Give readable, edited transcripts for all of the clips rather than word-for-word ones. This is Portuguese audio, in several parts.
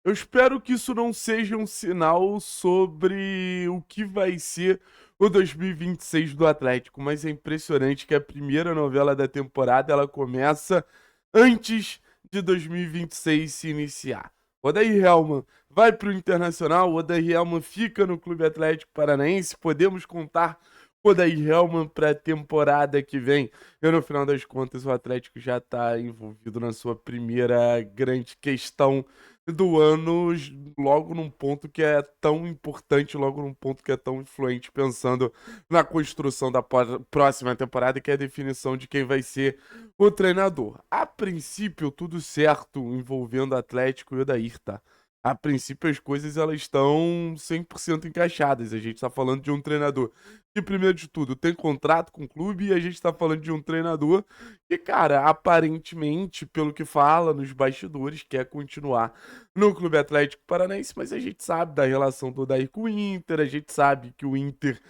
Eu espero que isso não seja um sinal sobre o que vai ser o 2026 do Atlético, mas é impressionante que a primeira novela da temporada ela começa antes de 2026 se iniciar. Odair Hellmann vai para o Internacional, Odair Hellmann fica no Clube Atlético Paranaense, podemos contar com Odair Hellmann para a temporada que vem. E no final das contas o Atlético já está envolvido na sua primeira grande questão do ano, logo num ponto que é tão importante, logo num ponto que é tão influente, pensando na construção da próxima temporada, que é a definição de quem vai ser o treinador. A princípio, tudo certo envolvendo Atlético e Odair, tá? A princípio, as coisas elas estão 100% encaixadas. A gente está falando de um treinador que, primeiro de tudo, tem contrato com o clube e a gente está falando de um treinador que, cara, aparentemente, pelo que fala nos bastidores, quer continuar no Clube Atlético Paranaense, mas a gente sabe da relação do Odair com o Inter, a gente sabe que o Inter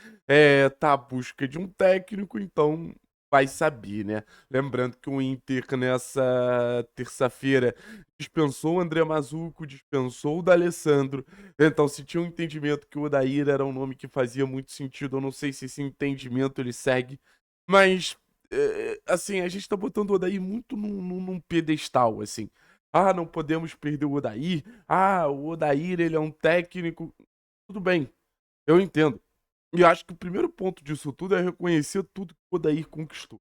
tá à busca de um técnico, então vai saber, né? Lembrando que o Inter nessa terça-feira dispensou o André Mazuco, dispensou o D'Alessandro, então se tinha um entendimento que o Odair era um nome que fazia muito sentido, eu não sei se esse entendimento ele segue, mas assim, a gente tá botando o Odair muito num pedestal, assim. Ah, não podemos perder o Odair. Ah, o Odair, ele é um técnico. Tudo bem, eu entendo. E eu acho que o primeiro ponto disso tudo é reconhecer tudo que o Odair conquistou.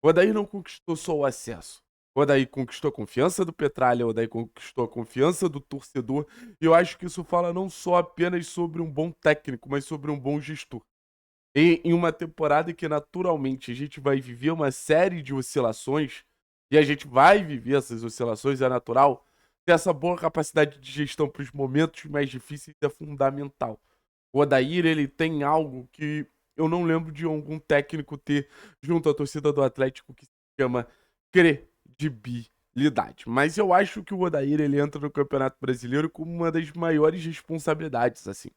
O Odair não conquistou só o acesso. O Odair conquistou a confiança do Petralha, o Odair conquistou a confiança do torcedor. E eu acho que isso fala não só apenas sobre um bom técnico, mas sobre um bom gestor. Em uma temporada que naturalmente a gente vai viver uma série de oscilações, e a gente vai viver essas oscilações, é natural, ter essa boa capacidade de gestão para os momentos mais difíceis é fundamental. O Odair, ele tem algo que eu não lembro de algum técnico ter junto à torcida do Atlético que se chama credibilidade. Mas eu acho que o Odair, ele entra no Campeonato Brasileiro com uma das maiores responsabilidades, assim.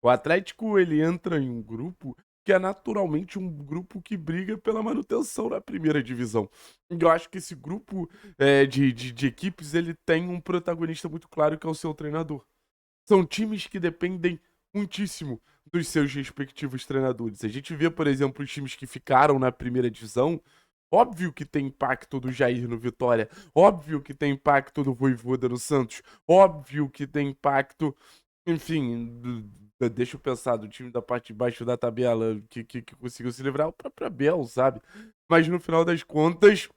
O Atlético ele entra em um grupo que é naturalmente um grupo que briga pela manutenção na primeira divisão. E eu acho que esse grupo de equipes ele tem um protagonista muito claro que é o seu treinador. São times que dependem muitíssimo dos seus respectivos treinadores. A gente vê, por exemplo, os times que ficaram na primeira divisão. Óbvio que tem impacto do Jair no Vitória, óbvio que tem impacto do Vojvoda no Santos, óbvio que tem impacto, enfim, deixa eu pensar, do time da parte de baixo da tabela que conseguiu se livrar, o próprio Abel, sabe? Mas no final das contas,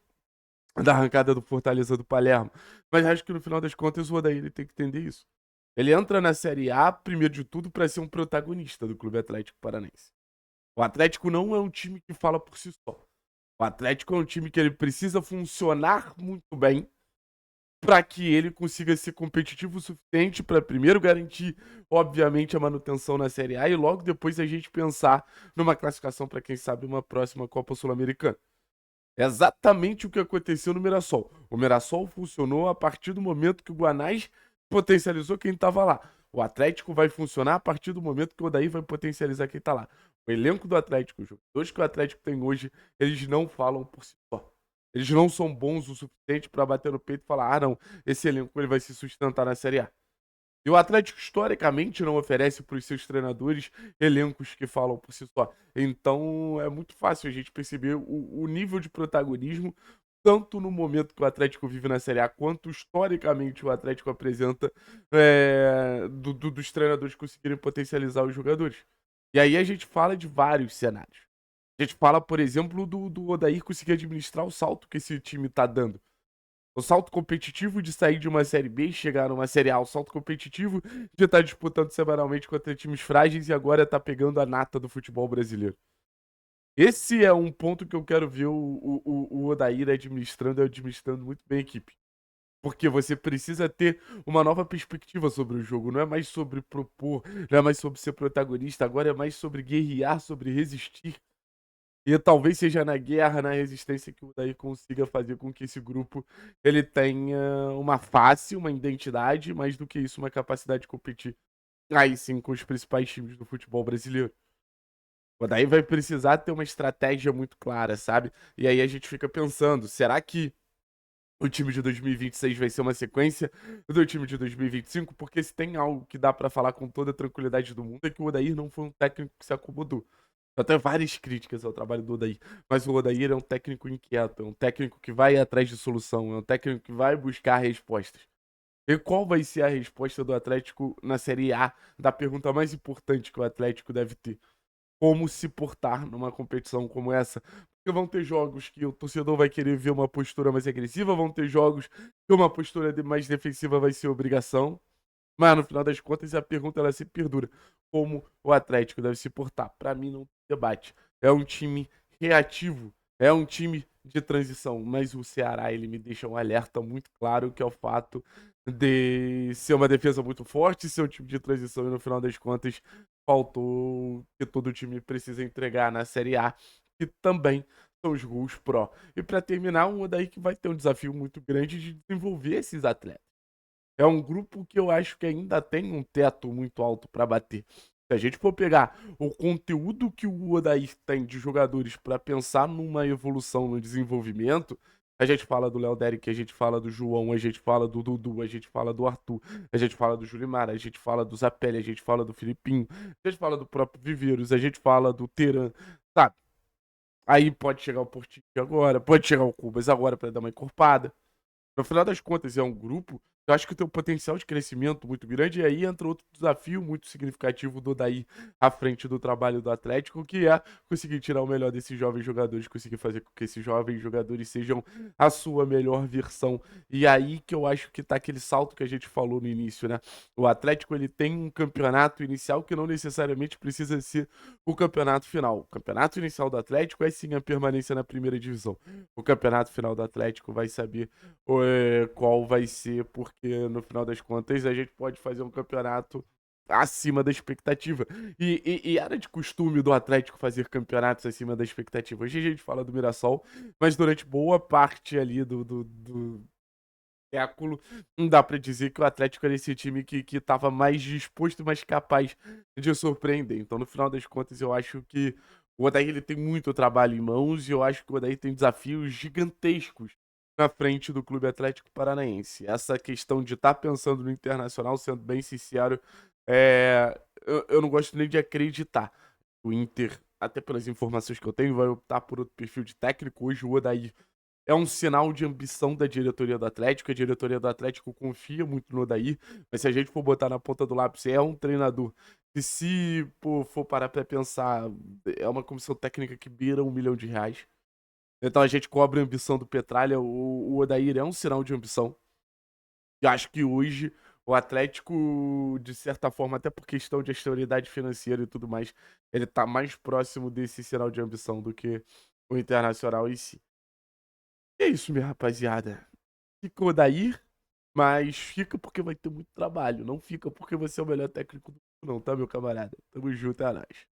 da arrancada do Fortaleza do Palermo. Mas acho que no final das contas o Odair ele tem que entender isso. Ele entra na Série A, primeiro de tudo, para ser um protagonista do Clube Atlético Paranaense. O Atlético não é um time que fala por si só. O Atlético é um time que ele precisa funcionar muito bem para que ele consiga ser competitivo o suficiente para primeiro garantir, obviamente, a manutenção na Série A e logo depois a gente pensar numa classificação para quem sabe uma próxima Copa Sul-Americana. É exatamente o que aconteceu no Mirassol. O Mirassol funcionou a partir do momento que o Guanás potencializou quem estava lá. O Atlético vai funcionar a partir do momento que o Odair vai potencializar quem está lá. O elenco do Atlético, os jogadores que o Atlético tem hoje, eles não falam por si só. Eles não são bons o suficiente para bater no peito e falar: ah, não, esse elenco ele vai se sustentar na Série A. E o Atlético, historicamente, não oferece para os seus treinadores elencos que falam por si só. Então, é muito fácil a gente perceber o nível de protagonismo, tanto no momento que o Atlético vive na Série A, quanto historicamente o Atlético apresenta dos treinadores conseguirem potencializar os jogadores. E aí a gente fala de vários cenários. A gente fala, por exemplo, do Odair conseguir administrar o salto que esse time está dando. O salto competitivo de sair de uma Série B e chegar numa Série A. O salto competitivo de estar disputando semanalmente contra times frágeis e agora tá pegando a nata do futebol brasileiro. Esse é um ponto que eu quero ver o Odair administrando muito bem a equipe. Porque você precisa ter uma nova perspectiva sobre o jogo. Não é mais sobre propor, não é mais sobre ser protagonista, agora é mais sobre guerrear, sobre resistir. E talvez seja na guerra, na resistência que o Daí consiga fazer com que esse grupo ele tenha uma face, uma identidade, mais do que isso, uma capacidade de competir aí sim com os principais times do futebol brasileiro. O Daí vai precisar ter uma estratégia muito clara, sabe? E aí a gente fica pensando, será que o time de 2026 vai ser uma sequência do time de 2025, porque se tem algo que dá pra falar com toda a tranquilidade do mundo é que o Odair não foi um técnico que se acomodou. Eu tenho várias críticas ao trabalho do Odair, mas o Odair é um técnico inquieto, é um técnico que vai atrás de solução, é um técnico que vai buscar respostas. E qual vai ser a resposta do Atlético na Série A da pergunta mais importante que o Atlético deve ter? Como se portar numa competição como essa? Porque vão ter jogos que o torcedor vai querer ver uma postura mais agressiva, vão ter jogos que uma postura mais defensiva vai ser obrigação. Mas no final das contas, a pergunta ela se perdura. Como o Atlético deve se portar? Para mim, não tem debate. É um time reativo, é um time de transição. Mas o Ceará, ele me deixa um alerta muito claro, que é o fato de ser uma defesa muito forte, ser um time de transição e no final das contas faltou o que todo time precisa entregar na Série A, que também são os gols pró. E para terminar, um daí que vai ter um desafio muito grande de desenvolver esses atletas. É um grupo que eu acho que ainda tem um teto muito alto para bater. Se a gente for pegar o conteúdo que o Odair tem de jogadores para pensar numa evolução, no desenvolvimento, a gente fala do Léo Derek, a gente fala do João, a gente fala do Dudu, a gente fala do Arthur, a gente fala do Julimar, a gente fala do Zapelli, a gente fala do Filipinho, a gente fala do próprio Viveiros, a gente fala do Teran, sabe? Aí pode chegar o Portinho agora, pode chegar o Cubas agora para dar uma encorpada. No final das contas, é um grupo que eu acho que tem um potencial de crescimento muito grande. E aí entra outro desafio muito significativo do Daí à frente do trabalho do Atlético, que é conseguir tirar o melhor desses jovens jogadores, conseguir fazer com que esses jovens jogadores sejam a sua melhor versão. E aí que eu acho que tá aquele salto que a gente falou no início, né? O Atlético ele tem um campeonato inicial que não necessariamente precisa ser o campeonato final. O campeonato inicial do Atlético é sim a permanência na primeira divisão. O campeonato final do Atlético vai saber qual vai ser, porque no final das contas a gente pode fazer um campeonato acima da expectativa. E era de costume do Atlético fazer campeonatos acima da expectativa. Hoje a gente fala do Mirassol, mas durante boa parte ali do século, não dá pra dizer que o Atlético era esse time que tava mais disposto, mais capaz de surpreender. Então, no final das contas, eu acho que o Odair ele tem muito trabalho em mãos e eu acho que o Odair tem desafios gigantescos na frente do Clube Atlético Paranaense. Essa questão de estar pensando no Internacional, sendo bem sincero, eu não gosto nem de acreditar. O Inter, até pelas informações que eu tenho, vai optar por outro perfil de técnico. Hoje o Odair é um sinal de ambição da diretoria do Atlético. A diretoria do Atlético confia muito no Odair, mas se a gente for botar na ponta do lápis, é um treinador que, se pô, for parar pra pensar, é uma comissão técnica que beira R$ 1 milhão. Então a gente cobra a ambição do Petralha. O Odair é um sinal de ambição. E acho que hoje o Atlético, de certa forma, até por questão de estabilidade financeira e tudo mais, ele tá mais próximo desse sinal de ambição do que o Internacional em si. E é isso, minha rapaziada. Fica o Odair, mas fica porque vai ter muito trabalho. Não fica porque você é o melhor técnico do mundo, não, tá, meu camarada? Tamo junto, é nóis.